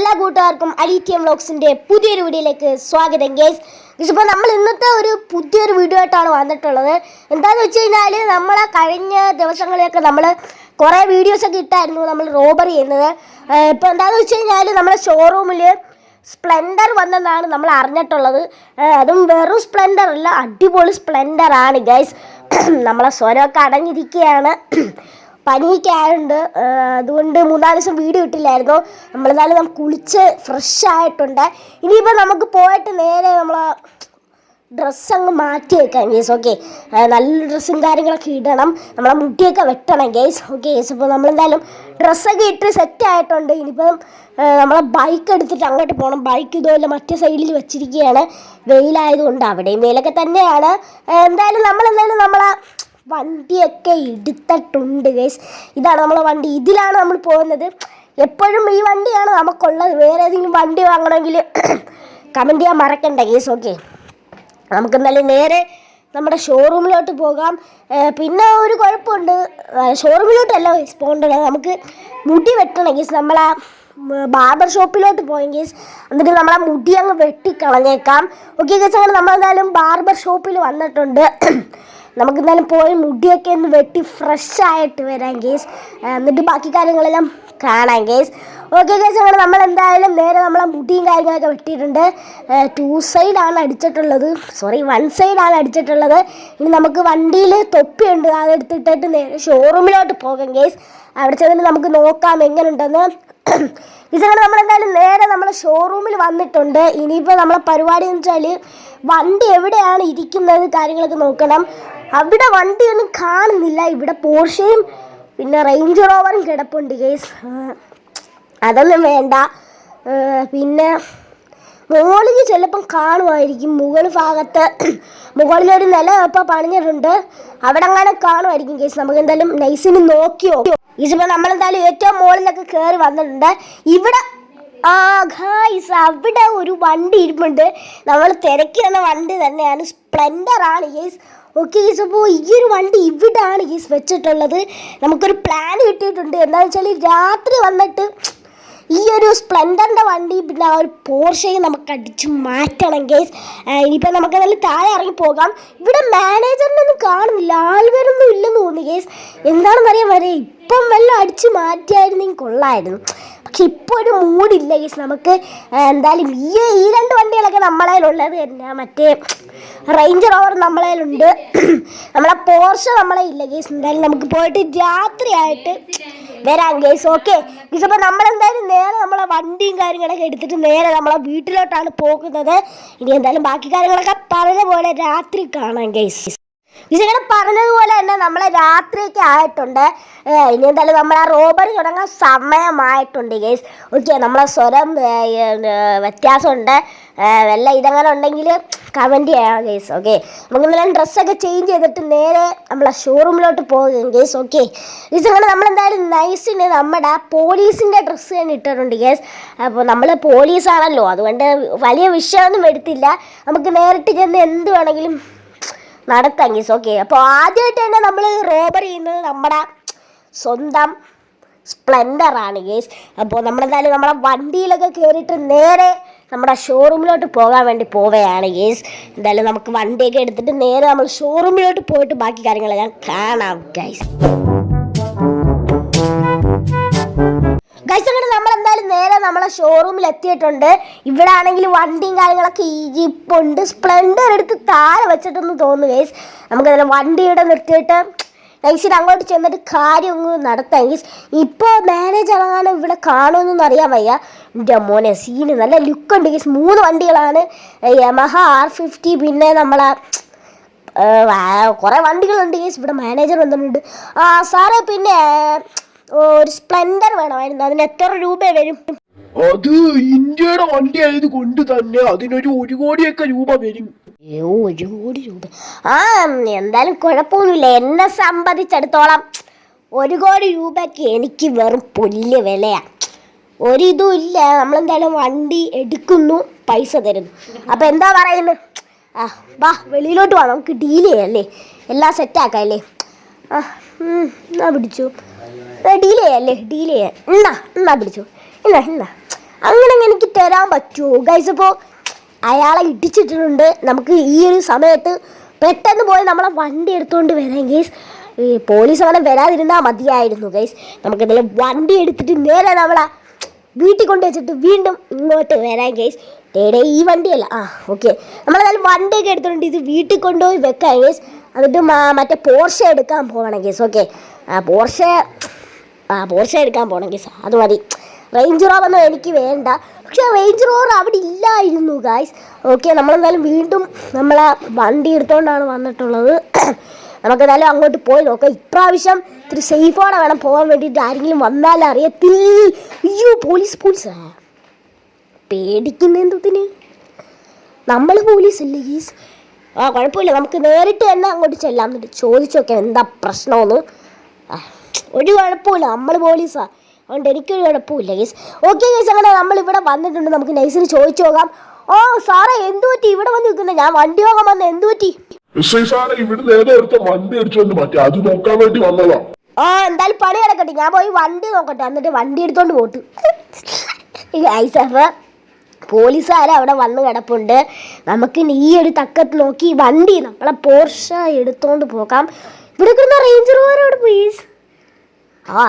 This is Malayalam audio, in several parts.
എല്ലാ കൂട്ടുകാർക്കും അലീറ്റിയം വ്ലോഗ്സിൻ്റെ പുതിയൊരു വീഡിയോയിലേക്ക് സ്വാഗതം ഗൈസ്. ഇപ്പോൾ നമ്മൾ ഇന്നത്തെ ഒരു പുതിയൊരു വീഡിയോ ആയിട്ടാണ് വന്നിട്ടുള്ളത്. എന്താണെന്ന് വെച്ച് കഴിഞ്ഞാൽ നമ്മളെ കഴിഞ്ഞ ദിവസങ്ങളിലൊക്കെ നമ്മൾ കുറേ വീഡിയോസൊക്കെ ഇട്ടായിരുന്നു നമ്മൾ റോബറി ചെയ്യുന്നത്. ഇപ്പോൾ എന്താണെന്ന് വെച്ച് കഴിഞ്ഞാൽ നമ്മുടെ ഷോറൂമിൽ സ്പ്ലെൻഡർ വന്നെന്നാണ് നമ്മൾ അറിഞ്ഞിട്ടുള്ളത്. അതും വെറും സ്പ്ലെൻഡർ അല്ല, അടിപൊളി സ്പ്ലെൻഡർ ആണ് ഗൈസ്. നമ്മളെ സ്വരമൊക്കെ അടഞ്ഞിരിക്കുകയാണ്, പനിയൊക്കെ ആയതുകൊണ്ട്. അതുകൊണ്ട് 3-4 ദിവസം വീഡിയോ ഇട്ടില്ലായിരുന്നു. നമ്മളെന്നാലും കുളിച്ച് ഫ്രഷ് ആയിട്ടുണ്ട്. ഇനിയിപ്പോൾ നമുക്ക് പോയിട്ട് നേരെ നമ്മളെ ഡ്രസ്സ് അങ്ങ് മാറ്റി വെക്കാം ഗേസ്. ഓക്കെ, നല്ല ഡ്രസ്സും കാര്യങ്ങളൊക്കെ ഇടണം, നമ്മളെ മുടിയൊക്കെ വെട്ടണം ഗേസ്. ഓക്കെ ഗേസ്, ഇപ്പോൾ നമ്മളെന്തായാലും ഡ്രസ്സൊക്കെ ഇട്ട് സെറ്റ് ആയിട്ടുണ്ട്. ഇനിയിപ്പം നമ്മളെ ബൈക്ക് എടുത്തിട്ട് അങ്ങോട്ട് പോകണം. ബൈക്ക് ഇതുപോലെ മറ്റേ സൈഡിൽ വെച്ചിരിക്കുകയാണ്, വെയിലായതുകൊണ്ട്. അവിടെയും വെയിലൊക്കെ തന്നെയാണ്. എന്തായാലും നമ്മളെ വണ്ടിയൊക്കെ എടുത്തിട്ടുണ്ട് ഗൈസ്. ഇതാണ് നമ്മളെ വണ്ടി, ഇതിലാണ് നമ്മൾ പോകുന്നത്. എപ്പോഴും ഈ വണ്ടിയാണ് നമുക്കുള്ളത്. വേറെ ഏതെങ്കിലും വണ്ടി വാങ്ങണമെങ്കിൽ കമൻറ്റ് ചെയ്യാൻ മറക്കണ്ട ഗൈസ്. ഓക്കെ, നമുക്ക് എന്തായാലും നേരെ നമ്മുടെ ഷോറൂമിലോട്ട് പോകാം. പിന്നെ ഒരു കുഴപ്പമുണ്ട്, ഷോറൂമിലോട്ടല്ല ഗൈസ് പോകേണ്ടത്, നമുക്ക് മുടി വെട്ടണം ഗൈസ്. നമ്മളെ ബാർബർ ഷോപ്പിലോട്ട് പോയി ഗൈസ്. എന്നിട്ട് നമ്മളെ മുടി അങ്ങ് വെട്ടിക്കളഞ്ഞേക്കാം. ഓക്കെ ഗൈസ്, അങ്ങനെ നമ്മളെന്തായാലും ബാർബർ ഷോപ്പിൽ വന്നിട്ടുണ്ട്. നമുക്കെന്തായാലും പോയി മുടിയൊക്കെ ഒന്ന് വെട്ടി ഫ്രഷ് ആയിട്ട് വരാം ഗേസ്. എന്നിട്ട് ബാക്കി കാര്യങ്ങളെല്ലാം കാണാം ഗേസ്. ഓക്കെ ഗേസ്, അങ്ങനെ നമ്മളെന്തായാലും നേരെ നമ്മളെ മുടിയും കാര്യങ്ങളൊക്കെ വെട്ടിയിട്ടുണ്ട്. 2 സൈഡാണ് അടിച്ചിട്ടുള്ളത്, സോറി 1 സൈഡാണ് അടിച്ചിട്ടുള്ളത്. ഇനി നമുക്ക് വണ്ടിയിൽ തൊപ്പിയുണ്ട്, അതെടുത്തിട്ടിട്ട് നേരെ ഷോറൂമിലോട്ട് പോകാം ഗേസ്. അവിടെ ചെന്നിട്ട് നമുക്ക് നോക്കാം എങ്ങനെയുണ്ടെന്ന്. ഇതങ്ങനെ നമ്മളെന്തായാലും നേരെ നമ്മളെ ഷോറൂമിൽ വന്നിട്ടുണ്ട്. ഇനിയിപ്പോൾ നമ്മളെ പരിപാടി എന്ന് വെച്ചാൽ വണ്ടി എവിടെയാണ് ഇരിക്കുന്നത് കാര്യങ്ങളൊക്കെ നോക്കണം. അവിടെ വണ്ടിയൊന്നും കാണുന്നില്ല. ഇവിടെ പോർഷയും പിന്നെ റേഞ്ച് റോവറും കിടപ്പുണ്ട് ഗേസ്, അതൊന്നും വേണ്ട. പിന്നെ മുകളിൽ ചിലപ്പം കാണുമായിരിക്കും, മുകളിലൊരു നില ഇപ്പോൾ പണിഞ്ഞിട്ടുണ്ട്, അവിടെ അങ്ങനെ കാണുമായിരിക്കും ഗേസ്. നമുക്ക് എന്തായാലും നൈസിന് നോക്കിയോ ഇതിപ്പോൾ നമ്മളെന്തായാലും ഏറ്റവും മുകളിലൊക്കെ കയറി വന്നിട്ടുണ്ട്. ഇവിടെ ഗായ്സ്, അവിടെ ഒരു വണ്ടി ഇരിപ്പുണ്ട്. നമ്മൾ തിരക്കി വന്ന വണ്ടി തന്നെയാണ്, സ്പ്ലെൻഡർ ആണ് ഗേസ്. ഓക്കെ ഗേസ്, അപ്പോൾ ഈ ഒരു വണ്ടി ഇവിടാണ് ഗേസ് വെച്ചിട്ടുള്ളത്. നമുക്കൊരു പ്ലാൻ കിട്ടിയിട്ടുണ്ട്. എന്താണെന്ന് വെച്ചാൽ രാത്രി വന്നിട്ട് ഈ ഒരു സ്പ്ലെൻഡറിൻ്റെ വണ്ടി പിന്നെ ആ ഒരു പോർഷയും നമുക്ക് അടിച്ച് മാറ്റണം ഗേസ്. ഇനിയിപ്പോൾ നമുക്ക് നല്ല താഴെ ഇറങ്ങി പോകാം. ഇവിടെ മാനേജറിനൊന്നും കാണുന്നില്ല, ആൾക്കാരൊന്നും ഇല്ലെന്ന് തോന്നുന്നു ഗേസ്. എന്താണെന്ന് അറിയാൻ വരെ ഇപ്പം വല്ലതും അടിച്ച് മാറ്റിയായിരുന്നെങ്കിൽ കൊള്ളായിരുന്നു. പക്ഷെ ഇപ്പോൾ ഒരു മൂഡില്ല ഗേസ്. നമുക്ക് എന്തായാലും ഈ 2 വണ്ടികളൊക്കെ നമ്മളതിലുള്ളത് തന്നെ. മറ്റേ റേഞ്ച് റോവർ നമ്മളതിലുണ്ട്, നമ്മളെ പോർഷ നമ്മളെ ഇല്ല ഗേസ്. എന്തായാലും നമുക്ക് പോയിട്ട് രാത്രിയായിട്ട് വരാം ഗേസ്. ഓക്കെ ഗേസ്, അപ്പോൾ നമ്മളെന്തായാലും നേരെ നമ്മളെ വണ്ടിയും കാര്യങ്ങളൊക്കെ എടുത്തിട്ട് നേരെ നമ്മളെ വീട്ടിലോട്ടാണ് പോകുന്നത്. ഇനി എന്തായാലും ബാക്കി കാര്യങ്ങളൊക്കെ പറഞ്ഞ പോലെ രാത്രി കാണാം ഗേസ്. ഇതിങ്ങനെ പറഞ്ഞതുപോലെ തന്നെ നമ്മളെ രാത്രിയൊക്കെ ആയിട്ടുണ്ട്. ഇനി എന്തായാലും നമ്മളെ റോബറി തുടങ്ങാൻ സമയമായിട്ടുണ്ട് ഗേസ്. ഓക്കെ, നമ്മളെ സ്വരം വ്യത്യാസമുണ്ട്, വല്ല ഇതങ്ങനെ ഉണ്ടെങ്കിൽ കമൻറ്റ് ചെയ്യാം ഗേസ്. ഓക്കെ, നമുക്ക് എന്തായാലും ഡ്രസ്സൊക്കെ ചേഞ്ച് ചെയ്തിട്ട് നേരെ നമ്മളെ ഷോറൂമിലോട്ട് പോകും ഗേസ്. ഓക്കെ ഗേസ്, അങ്ങനെ നമ്മളെന്തായാലും നൈസിന് നമ്മുടെ പോലീസിൻ്റെ ഡ്രസ്സ് തന്നെ ഇട്ടിട്ടുണ്ട് ഗേസ്. അപ്പോൾ നമ്മൾ പോലീസാണല്ലോ, അതുകൊണ്ട് വലിയ വിഷയമൊന്നും എടുത്തില്ല. നമുക്ക് നേരിട്ട് ചെന്ന് എന്ത് വേണമെങ്കിലും നടത്താം ഗീസ്. ഓക്കെ, അപ്പോൾ ആദ്യമായിട്ട് തന്നെ നമ്മൾ റോബർ ചെയ്യുന്നത് നമ്മുടെ സ്വന്തം സ്പ്ലെൻഡറാണ് ഗേസ്. അപ്പോൾ നമ്മളെന്തായാലും നമ്മളെ വണ്ടിയിലൊക്കെ കയറിയിട്ട് നേരെ നമ്മുടെ ഷോറൂമിലോട്ട് പോകാൻ വേണ്ടി പോവുകയാണ് ഗേസ്. എന്തായാലും നമുക്ക് വണ്ടിയൊക്കെ എടുത്തിട്ട് നേരെ നമ്മൾ ഷോറൂമിലോട്ട് പോയിട്ട് ബാക്കി കാര്യങ്ങളെല്ലാം കാണാം ഗൈസ്. ഗൈസ്, അങ്ങനെ നമ്മളെന്തായാലും നേരെ നമ്മളെ ഷോറൂമിൽ എത്തിയിട്ടുണ്ട്. ഇവിടെ ആണെങ്കിൽ വണ്ടിയും കാര്യങ്ങളൊക്കെ ഇരിപ്പുണ്ട്. സ്പ്ലെൻഡർ എടുത്ത് താഴെ വെച്ചിട്ടൊന്ന് തോന്നുന്നു ഗൈസ്. നമുക്കതിൽ വണ്ടിയുടെ നിർത്തിയിട്ട് നൈസിന് അങ്ങോട്ട് ചെന്നിട്ട് കാര്യം ഒന്ന് നടത്താം ഗൈസ്. ഇപ്പോൾ മാനേജ് ഇറങ്ങാനും ഇവിടെ കാണുമെന്നൊന്നും അറിയാൻ വയ്യ. എൻ്റെ മോനെ സീന് നല്ല ലുക്കുണ്ട് ഗൈസ്. 3 വണ്ടികളാണ്, യമഹ R50, പിന്നെ നമ്മളെ കുറേ വണ്ടികളുണ്ട് ഗൈസ്. ഇവിടെ മാനേജർ വന്നിട്ടുണ്ട്. സാറേ, പിന്നെ ഒരു സ്പ്ലെൻഡർ വേണമായിരുന്നു, അതിന് എത്ര രൂപ വരും? അത് ഇന്ത്യയുടെ വണ്ടി ആയത് കൊണ്ട് തന്നെ അതിനൊരു 1 കോടിയൊക്കെ രൂപ വരും. 1 കോടി രൂപ? എന്തായാലും കുഴപ്പമൊന്നുമില്ല. എന്നെ സംബന്ധിച്ചിടത്തോളം 1 കോടി രൂപയ്ക്ക് എനിക്ക് വെറും പുല്ല് വിലയാണ്. ഒരിതും ഇല്ല. നമ്മളെന്തായാലും വണ്ടി എടുക്കുന്നു, പൈസ തരുന്നു. അപ്പം എന്താ പറയുന്നത്? വാ വെളിയിലോട്ട് വാ, നമുക്ക് ഡീൽ ചെയ്യാമല്ലേ, എല്ലാം സെറ്റാക്കാം അല്ലേ. പിടിച്ചു, ഡീൽ ചെയ്യാം. എന്നാ പിടിച്ചു, എന്നാ അങ്ങനെ എനിക്ക് തരാൻ പറ്റുമോ ഗൈസ്? ഇപ്പോൾ അയാളെ ഇടിച്ചിട്ടുണ്ട്. നമുക്ക് ഈ ഒരു സമയത്ത് പെട്ടെന്ന് പോയി നമ്മളെ വണ്ടി എടുത്തുകൊണ്ട് വരാം ഗൈസ്. ഈ പോലീസ് അങ്ങനെ വരാതിരുന്നാൽ മതിയായിരുന്നു ഗൈസ്. നമുക്കെന്തെങ്കിലും വണ്ടി എടുത്തിട്ട് നേരെ നമ്മളെ വീട്ടിൽ കൊണ്ട് വെച്ചിട്ട് വീണ്ടും ഇങ്ങോട്ട് വരാം ഗൈസ്. ഡേഡേ ഈ വണ്ടിയല്ല, ഓക്കെ, നമ്മളെന്തായാലും വണ്ടിയൊക്കെ എടുത്തിട്ടുണ്ട്. ഇത് വീട്ടിൽ കൊണ്ടുപോയി വെക്കാം ഗൈസ്. എന്നിട്ട് മറ്റേ പോർഷ എടുക്കാൻ പോകണം ഗൈസ്. ഓക്കെ, പോർഷ എടുക്കാൻ പോകണം ഗൈസ്. അത് മതി. റേഞ്ച് റോവൊന്നും എനിക്ക് വേണ്ട. പക്ഷെ റേഞ്ച് റോവർ അവിടെ ഇല്ലായിരുന്നു ഗൈസ്. ഓക്കെ, നമ്മളെന്തായാലും വീണ്ടും നമ്മളെ വണ്ടി എടുത്തുകൊണ്ടാണ് വന്നിട്ടുള്ളത്. നമുക്കെന്തായാലും അങ്ങോട്ട് പോയി നോക്കാം. ഇപ്രാവശ്യം ഇത്തിരി സേഫോടെ വേണം പോകാൻ വേണ്ടിയിട്ട്. ആരെങ്കിലും വന്നാലും അറിയത്തില്ല. അയ്യോ, പോലീസ് പേടിക്കുന്ന എന്തിന്? നമ്മൾ പോലീസല്ലേ ഗീസ്? കുഴപ്പമില്ല, നമുക്ക് നേരിട്ട് തന്നെ അങ്ങോട്ട് ചെല്ലാം. എന്നിട്ട് ചോദിച്ചോക്കെ എന്താ പ്രശ്നമെന്ന്. ഒരു കുഴപ്പമില്ല, നമ്മൾ പോലീസാ, അതുകൊണ്ട് എനിക്കൊരു കുഴപ്പമില്ല ഗീസ്. ഓക്കെ ഗീസ്, അങ്ങനെ നമ്മളിവിടെ വന്നിട്ടുണ്ട്. നമുക്ക് നൈസിന് ചോദിച്ചു നോക്കാം. സാറേ എന്തു പറ്റി ഇവിടെ വന്ന് നിൽക്കുന്നത്? ഞാൻ വണ്ടി വാങ്ങാൻ വന്ന, എന്തു പറ്റി? സാറേ ഇവിടെ നേരത്തെ വണ്ടി അടിച്ചോണ്ട് മാറ്റി, അത് നോക്കാൻ വേണ്ടി വന്നതാ. എന്തായാലും പണി കിടക്കട്ടെ, ഞാൻ പോയി വണ്ടി നോക്കട്ടെ, എന്നിട്ട് വണ്ടി എടുത്തോണ്ട് പോട്ടു. പോലീസുകാരെ അവിടെ വന്ന് കിടപ്പുണ്ട്. നമുക്ക് ഈ ഒരു തക്കത്ത് നോക്കി വണ്ടി നമ്മളെ പോർഷ എടുത്തോണ്ട് പോകാം. ഇവിടെ കിടന്ന റേഞ്ച് റോവർ അവിടെ പോയി.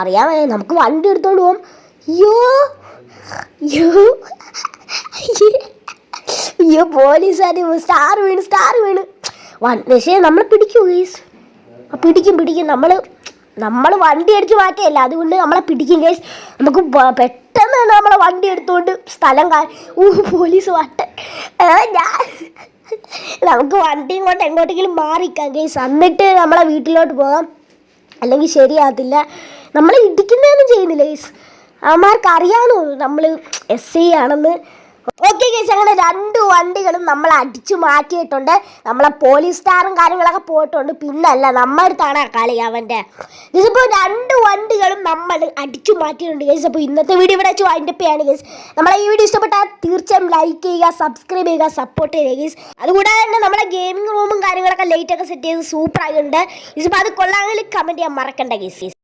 അറിയാമേ, നമുക്ക് വണ്ടി എടുത്തോണ്ട് പോകാം. അയ്യോ പോലീസുകാർ സ്റ്റാർ വീണ്. പക്ഷേ നമ്മളെ പിടിക്കൂ ഗൈസ്. പിടിക്കും. നമ്മൾ വണ്ടി അടിച്ച് മാറ്റിയല്ല, അതുകൊണ്ട് നമ്മളെ പിടിക്കും ഗൈസ്. നമുക്ക് പെട്ടെന്ന് തന്നെ നമ്മളെ വണ്ടി എടുത്തുകൊണ്ട് സ്ഥലം പോലീസ് നമുക്ക് വണ്ടിയും കൊണ്ട് എങ്ങോട്ടെങ്കിലും മാറിക്കാം ഗൈസ്. എന്നിട്ട് നമ്മളെ വീട്ടിലോട്ട് പോകാം. അല്ലെങ്കിൽ ശരിയാകത്തില്ല. നമ്മൾ ഇടിക്കുന്നതൊന്നും ചെയ്യുന്നില്ല ഗൈസ്. അവന്മാർക്ക് അറിയാമോ നമ്മൾ SI ആണെന്ന്. ഓക്കെ ഗൈസ്, അങ്ങനെ 2 വണ്ടികളും നമ്മൾ അടിച്ചു മാറ്റിയിട്ടുണ്ട്. നമ്മളെ പോലീസ് സ്റ്റാറും കാര്യങ്ങളൊക്കെ പോയിട്ടുണ്ട്. പിന്നല്ല, നമ്മുടെ അടുത്താണ് ആ കളി അവൻ്റെ. ഇതിപ്പോൾ 2 വണ്ടികളും നമ്മൾ അടിച്ചു മാറ്റിയിട്ടുണ്ട് ഗൈസ്. അപ്പോൾ ഇന്നത്തെ വീഡിയോ ഇവിടെ വെച്ച് വൈൻഡപ്പ് ചെയ്യാണ് ഗൈസ്. നമ്മളെ ഈ വീഡിയോ ഇഷ്ടപ്പെട്ടാൽ തീർച്ചയായും ലൈക്ക് ചെയ്യുക, സബ്സ്ക്രൈബ് ചെയ്യുക, സപ്പോർട്ട് ചെയ്യുക ഗൈസ്. അതുകൂടാതെ തന്നെ നമ്മുടെ ഗെയിമിംഗ് റൂമും കാര്യങ്ങളൊക്കെ ലൈറ്റൊക്കെ സെറ്റ് ചെയ്ത് സൂപ്പർ ആയിട്ടുണ്ട്. ഇതിപ്പോൾ അത് കൊള്ളാമെങ്കിൽ കമൻറ്റ് ചെയ്യാൻ മറക്കണ്ട ഗൈസ്.